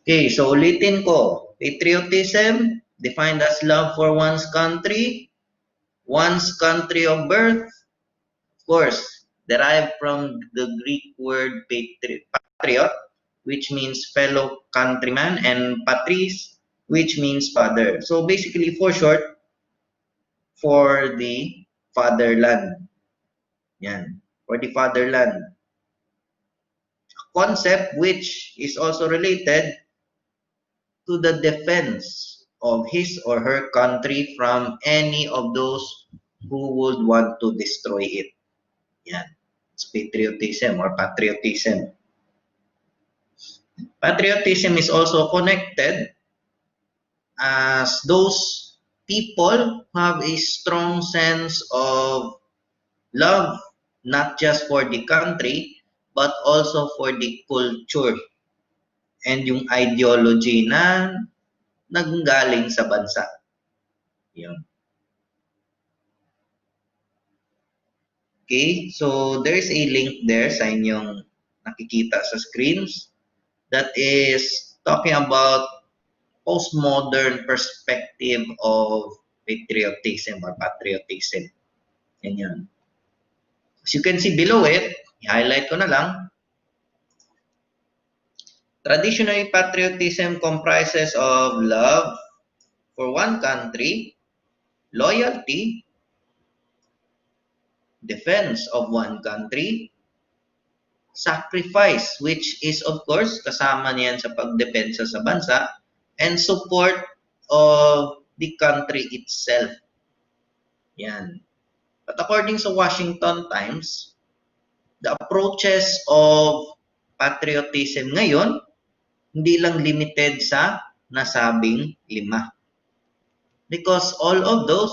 Okay, so ulitin ko. Patriotism, defined as love for one's country of birth, of course, derived from the Greek word patriot, which means fellow countryman, and patris, which means father. So basically, for short, for the fatherland. Yan, for the fatherland. Concept which is also related to the defense of his or her country from any of those who would want to destroy it. Yan. It's patriotism or patriotism. Patriotism is also connected as those people have a strong sense of love, not just for the country, but also for the culture and yung ideology na nanggaling sa bansa. Yun. Okay, so there's a link there sa inyong nakikita sa screens that is talking about postmodern perspective of patriotism or patriotism. Yan yun. As you can see below it, i-highlight ko na lang. Traditionally, patriotism comprises of love for one country, loyalty, defense of one country, sacrifice, which is of course kasama niyan sa pagdepensa sa bansa, and support of the country itself. Yan. But according sa Washington Times, the approaches of patriotism ngayon hindi lang limited sa nasabing 5. Because all of those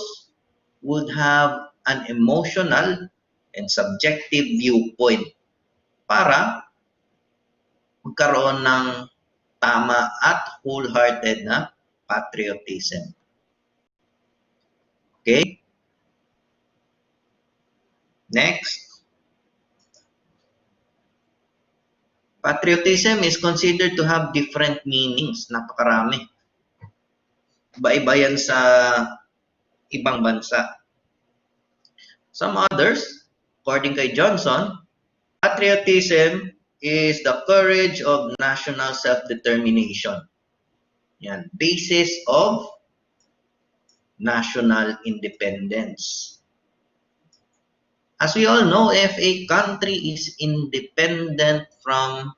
would have an emotional and subjective viewpoint para magkaroon ng tama at wholehearted na patriotism. Okay? Next. Patriotism is considered to have different meanings. Napakarami. Iba-iba yan sa ibang bansa. Some others, according kay Johnson, patriotism is the courage of national self-determination. Yan, basis of national independence. As we all know, if a country is independent from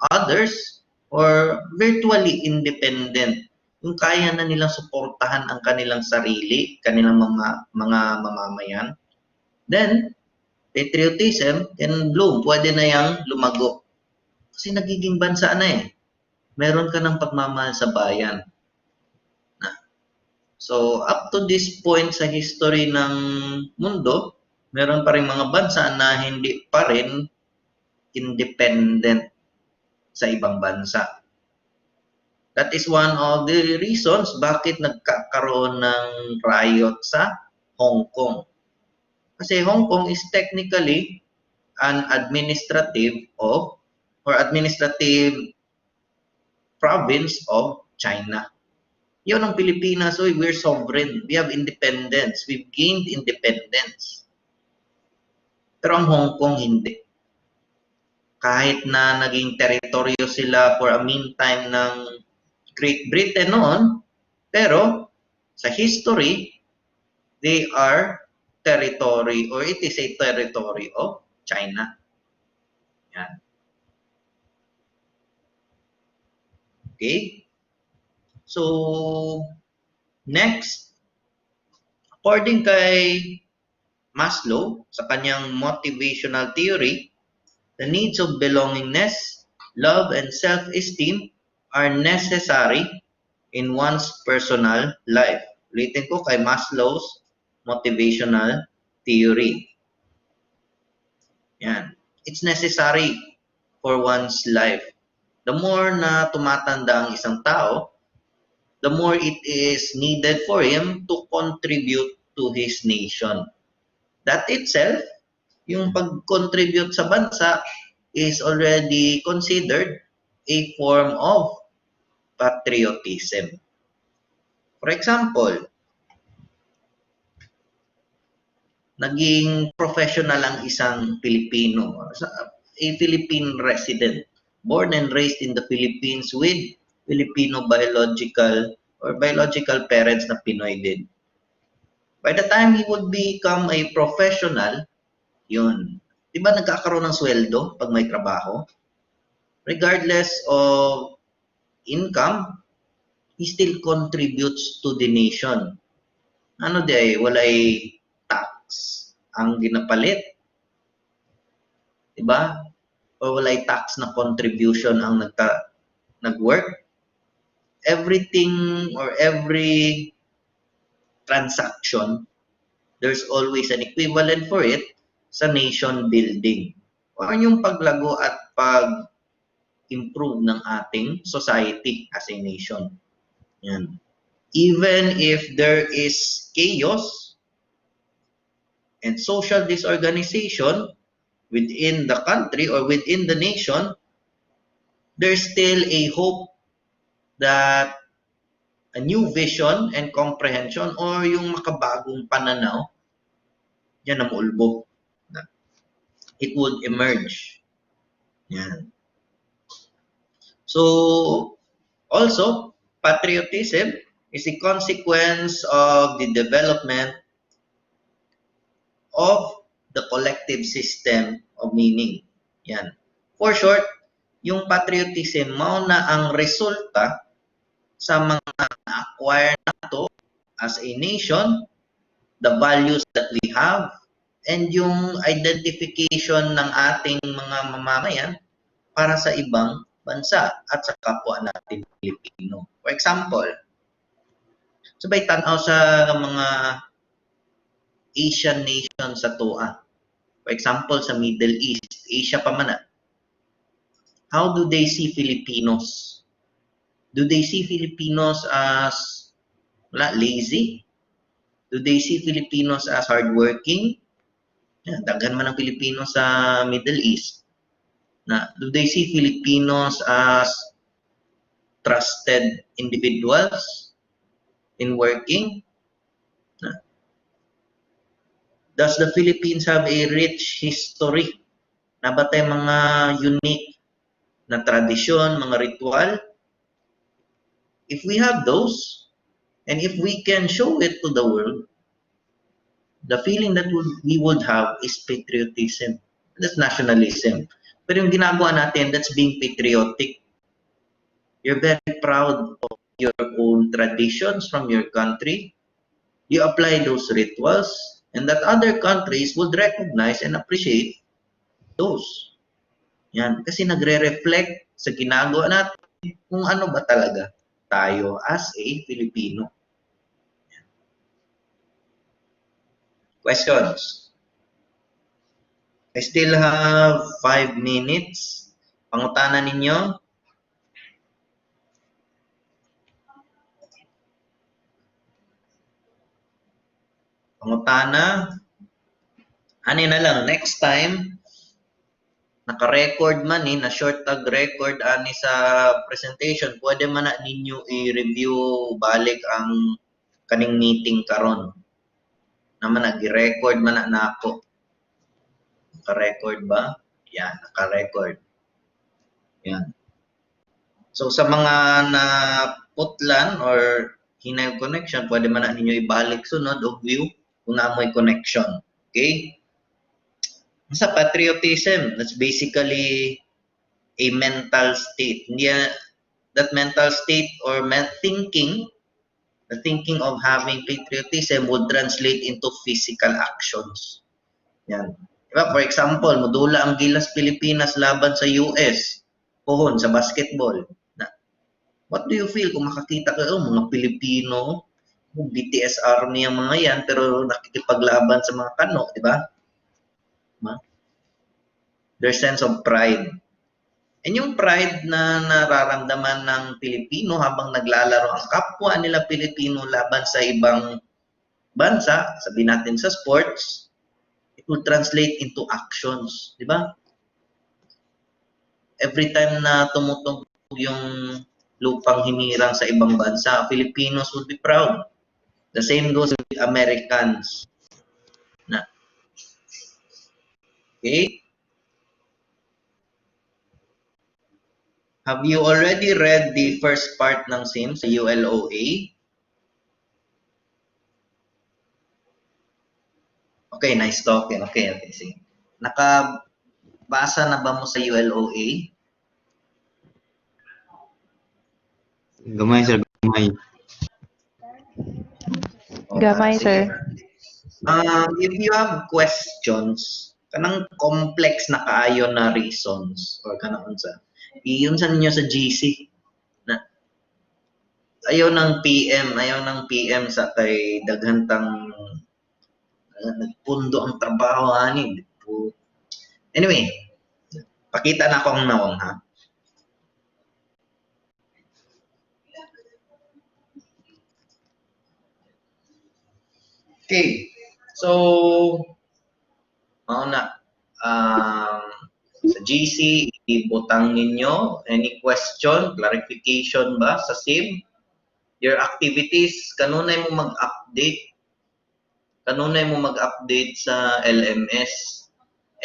others or virtually independent, yung kaya na nilang suportahan ang kanilang sarili, kanilang mga mamamayan, then patriotism can bloom. Pwede na yang lumago. Kasi nagiging bansa na eh. Meron ka ng pagmamahal sa bayan. So, up to this point sa history ng mundo, meron pa rin mga bansa na hindi pa rin independent sa ibang bansa. That is one of the reasons bakit nagkakaroon ng riot sa Hong Kong. Kasi Hong Kong is technically an administrative province of China. Yun ang Pilipinas, so we're sovereign. We have independence. We've gained independence. Pero ang Hong Kong hindi. Kahit na naging teritoryo sila for a meantime ng Great Britain noon, pero sa history, they are territory or it is a territory of China. Yan. Okay? So, next, according kay Maslow, sa kanyang motivational theory, the needs of belongingness, love, and self-esteem are necessary in one's personal life. Ulitin ko kay Maslow's motivational theory. Yan. It's necessary for one's life. The more na tumatanda ang isang tao, the more it is needed for him to contribute to his nation. That itself, yung pag-contribute sa bansa is already considered a form of patriotism. For example, naging professional ang isang Pilipino, a Philippine resident, born and raised in the Philippines with Filipino biological parents na Pinoy din. By the time he would become a professional, yun, di ba nagkakaroon ng sweldo pag may trabaho? Regardless of income, he still contributes to the nation. Ano di, walay tax ang ginapalit, diba? O walay tax na contribution ang nag-work. Everything or every transaction, there's always an equivalent for it sa nation building. O yung paglago at pag-improve ng ating society as a nation. Yan. Even if there is chaos and social disorganization within the country or within the nation, there's still a hope that a new vision and comprehension or yung makabagong pananaw, yan ang ulbo. It would emerge. Yan. So, also, patriotism is a consequence of the development of the collective system of meaning. Yan. For short, yung patriotism mao na ang resulta sa mga acquire nato as a nation, the values that we have, and yung identification ng ating mga mamamayan para sa ibang bansa at sa kapwa natin Pilipino. For example, sabay tanaw sa mga Asian nations sa TOA. For example, sa Middle East, Asia pa man. How do they see Filipinos? Do they see Filipinos as lazy? Do they see Filipinos as hardworking? Daghan man ang Pilipino sa Middle East. Do they see Filipinos as trusted individuals in working? Does the Philippines have a rich history? Nabatay mga unique na tradisyon, mga ritual? If we have those, and if we can show it to the world, the feeling that we would have is patriotism. That's nationalism. Pero yung ginagawa natin, that's being patriotic. You're very proud of your own traditions from your country. You apply those rituals, and that other countries would recognize and appreciate those. Yan. Kasi nagre-reflect sa ginagawa natin kung ano ba talaga tayo as a Filipino. Questions? I still have 5 minutes. Pangutanan ninyo. Pangutana. Ano na lang, next time, naka-record man na short tag record ani sa presentation, pwede man na ninyo i-review balik ang kaning meeting karon. Naman nag-record man na ako. Naka-record ba? Yan, naka-record. Yan. So sa mga naputlan or hinay connection, pwede man na ninyo ibalik sunod o view kung naamoy connection. Okay? Sa patriotism, that's basically a mental state. Hindi that mental state or thinking, the thinking of having patriotism would translate into physical actions. Yan. Diba? For example, modula ang Gilas Pilipinas laban sa US, pohon sa basketball. What do you feel kung makakita kayo, mga Pilipino, BTS Army ang mga yan, pero nakikipaglaban sa mga kano, di ba? Their sense of pride. And yung pride na nararamdaman ng Pilipino habang naglalaro ang kapwa nila Pilipino laban sa ibang bansa, sabihin natin sa sports, it will translate into actions, di ba? Every time na tumutugtog yung lupang hinirang sa ibang bansa, Filipinos would be proud. The same goes with Americans. Na. Okay? Have you already read the first part ng SIM sa ULOA? Okay, nice talking. Okay. Sige. Nakabasa na ba mo sa ULOA? Gamay, sir. Gamay. Gamay, sir. If you have questions, kanang complex na kaayo na reasons or kanang unsa, iunsan niyo sa GC na ayaw ng PM sa kay daghantang nagpundo ang trabaho ani. Anyway, pakita na akong naong ha. Okay. So, mauna, sa GC, ibutang ninyo any question, clarification ba sa SIM? Your activities, kanunay mo mag-update sa LMS.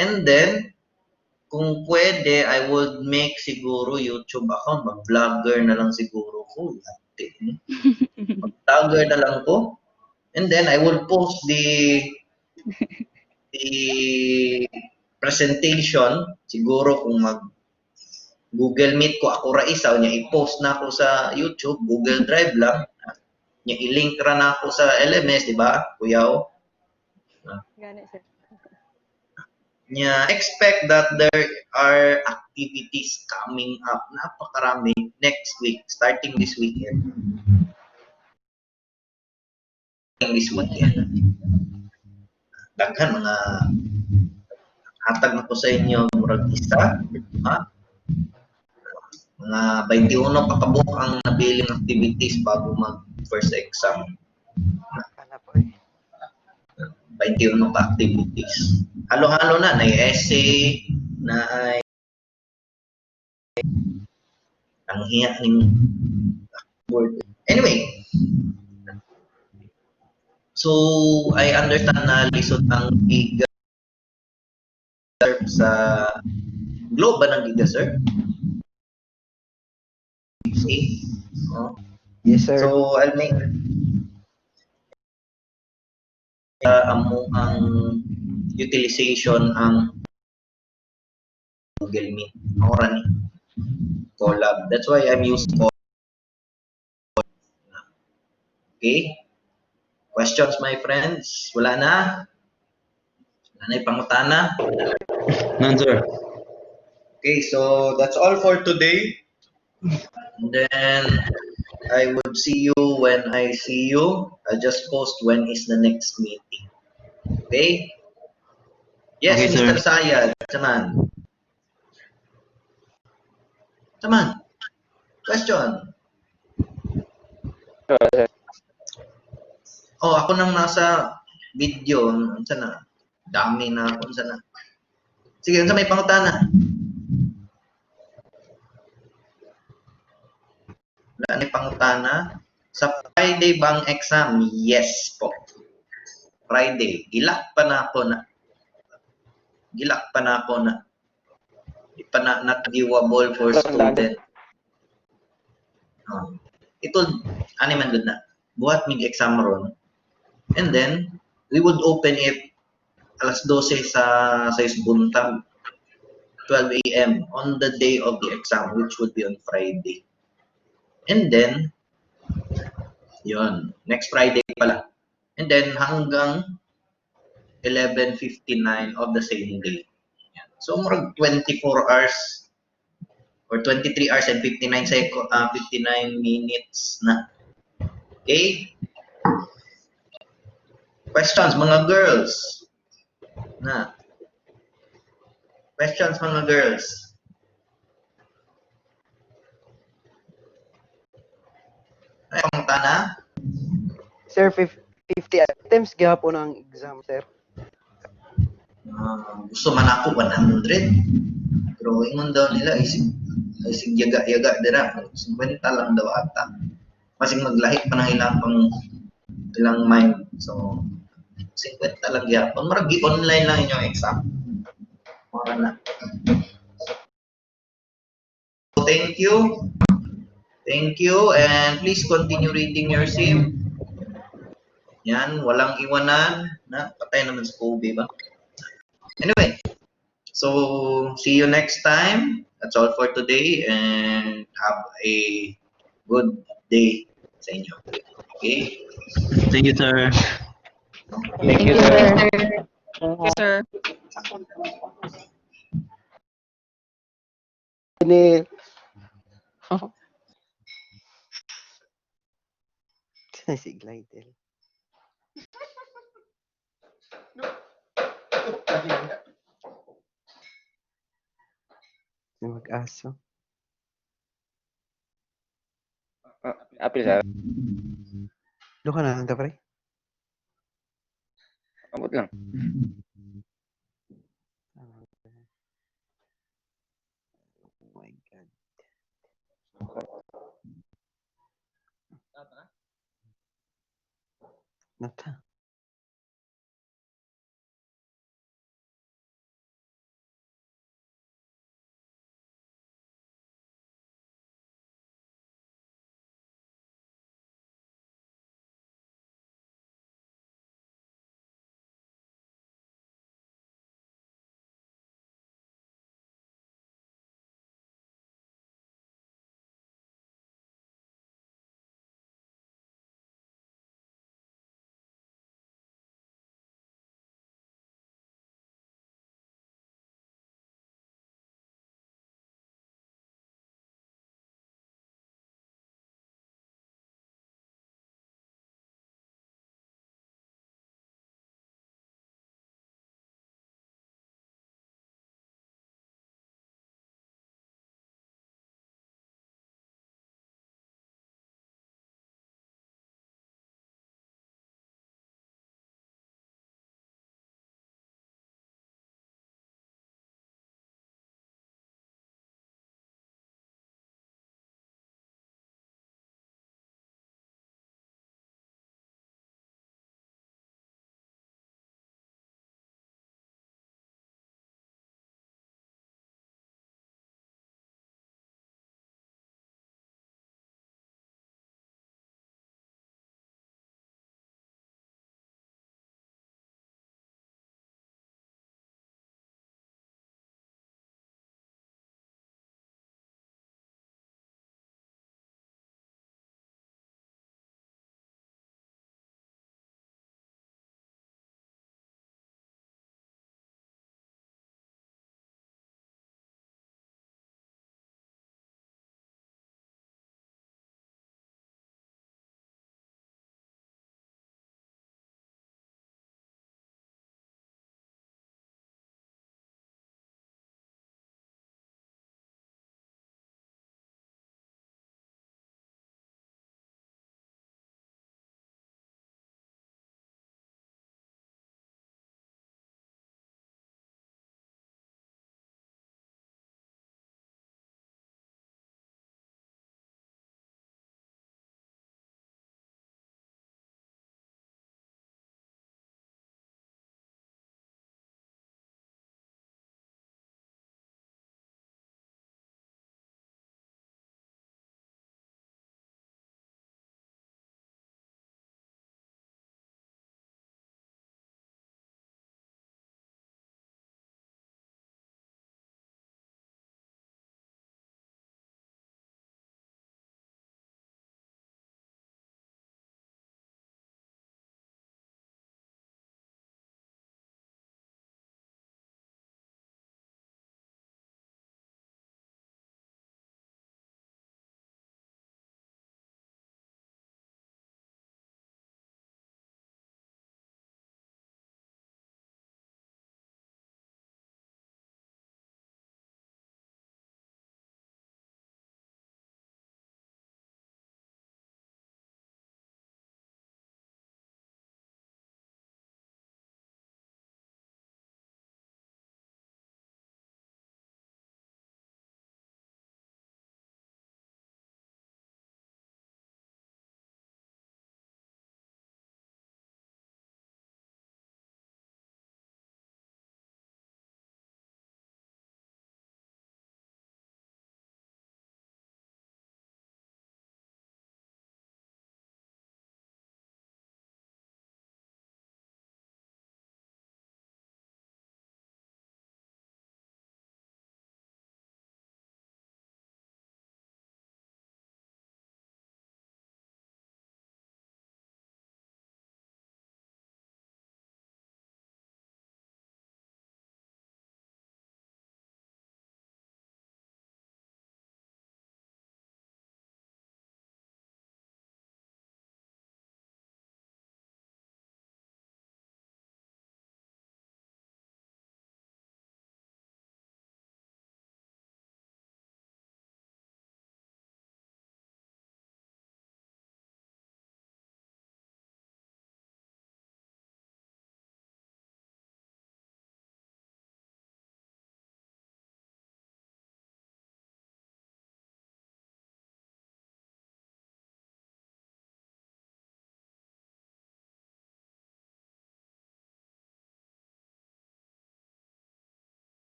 And then, kung pwede, I would make siguro YouTube account, mag-vlogger na lang siguro ko. Mag-vlogger na lang ko. And then I will post the presentation, siguro kung mag Google Meet ko ako ra isa, niya i-post na ako sa YouTube, Google Drive lang. Niya i-link ra na ako sa LMS, di ba? Kuyaw. Gani, sir. Niya expect that there are activities coming up, napakarami next week, starting this weekend. Daghan mga hatag na ko sa inyo murag isa, ha? Mga 21 pa kabuok ang nabiling activities bago mag first exam. 21 ka activities. Halo-halo na essay, na ay ang hiya ning word. Anyway, so I understand na lisod ang Giga sa Globe ba ng Giga, sir? Oh. Yes, sir. So I'll make ang utilization ang Google Meet. Ora ni collab. That's why I'm using collab. Okay? Questions, my friends? Wala na? Wala na ipangutana? None, sir. Okay, so that's all for today. And then I would see you when I see you. I'll just post when is the next meeting. Okay? Yes, Okay, Mr. sir. Sayad. Saman. Question. Oh, ako nang nasa video. Saan na? Dami na ako. Saan na? Sige, saan may pangutana? Wala na pangutana. Sa Friday bang exam? Yes po. Friday. Gilak pa na ako na. Di pa na not viewable for student. Ito, ano man good na. Buhat mig exam ron. And then, we would open it alas 12 sa buntag. 12 a.m. on the day of the exam, which would be on Friday. And then, yun, next Friday pala. And then hanggang 11:59 of the same day. So, murag 24 hours or 23 hours and 59 minutes na. Okay? Questions, mga girls? Na. Questions, mga girls? Ay, pangutana? Sir, 50 items gihapon ang exam, sir. Gusto man ako 100. Pero ingon daw nila isip ay sig yaga-yaga dira 50 lang daw ata masing maglahi pa ng ilang mind so 50 lang gyapon murag gi-online lang inyong exam mura na so thank you and please continue reading your sim yan walang iwanan na patay naman sa Kobe ba anyway so see you next time that's all for today and have a good day sa inyo okay Thank you, sir. Thank you, sir. Yes, sir. Ini. Si Glidel. Mag-aso. Apil sir. Doon ka na lang, pre. Abot lang. Oh my God. Nata.